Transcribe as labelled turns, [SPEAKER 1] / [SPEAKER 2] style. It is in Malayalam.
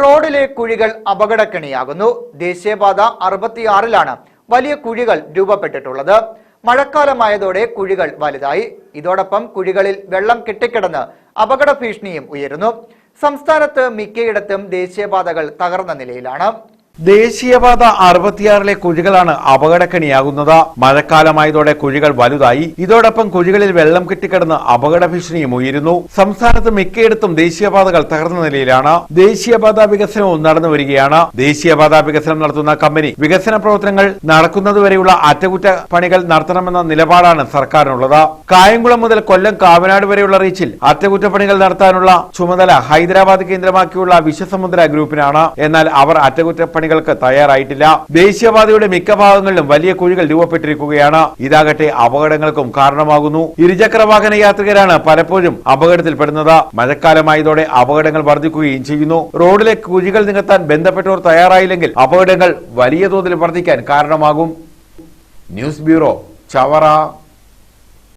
[SPEAKER 1] റോഡിലെ കുഴികൾ അപകടക്കെണിയാകുന്നു. ദേശീയപാത 66-ലാണ് വലിയ കുഴികൾ രൂപപ്പെട്ടിട്ടുള്ളത്. മഴക്കാലമായതോടെ കുഴികൾ വലുതായി. ഇതോടൊപ്പം കുഴികളിൽ വെള്ളം കെട്ടിക്കിടന്ന് അപകട ഭീഷണിയും ഉയരുന്നു. സംസ്ഥാനത്ത് മിക്കയിടത്തും ദേശീയപാതകൾ തകർന്ന നിലയിലാണ്.
[SPEAKER 2] ദേശീയപാത 66-ലെ കുഴികളാണ് അപകടക്കെണിയാകുന്നത്. മഴക്കാലമായതോടെ കുഴികൾ വലുതായി. ഇതോടൊപ്പം കുഴികളിൽ വെള്ളം കെട്ടിക്കിടന്ന് അപകട ഭീഷണിയും ഉയരുന്നു. സംസ്ഥാനത്ത് മിക്കയിടത്തും ദേശീയപാതകൾ തകർന്ന നിലയിലാണ്. ദേശീയപാത വികസനവും നടന്നു വരികയാണ്. ദേശീയപാത വികസനം നടത്തുന്ന കമ്പനി വികസന പ്രവർത്തനങ്ങൾ നടക്കുന്നതുവരെയുള്ള അറ്റകുറ്റപ്പണികൾ നടത്തണമെന്ന നിലപാടാണ് സർക്കാരിനുള്ളത്. കായംകുളം മുതൽ കൊല്ലം കാവനാട് വരെയുള്ള റീച്ചിൽ അറ്റകുറ്റപ്പണികൾ നടത്താനുള്ള ചുമതല ഹൈദരാബാദ് കേന്ദ്രമാക്കിയുള്ള വിശ്വസമുദ്ര ഗ്രൂപ്പിനാണ്. എന്നാൽ അവർ അറ്റകുറ്റപ്പണി തയ്യാറായിട്ടില്ല. ദേശീയപാതയുടെ മിക്ക ഭാഗങ്ങളിലും വലിയ കുഴികൾ രൂപപ്പെട്ടിരിക്കുകയാണ്. ഇതാകട്ടെ അപകടങ്ങൾക്കും കാരണമാകുന്നു. ഇരുചക്ര വാഹന യാത്രികരാണ് പലപ്പോഴും അപകടത്തിൽപ്പെടുന്നത്. മഴക്കാലമായതോടെ അപകടങ്ങൾ വർദ്ധിക്കുകയും ചെയ്യുന്നു. റോഡിലെ കുഴികൾ നികത്താൻ ബന്ധപ്പെട്ടവർ തയ്യാറായില്ലെങ്കിൽ അപകടങ്ങൾ വലിയ തോതിൽ വർദ്ധിക്കാൻ കാരണമാകും. News bureau, Chavara.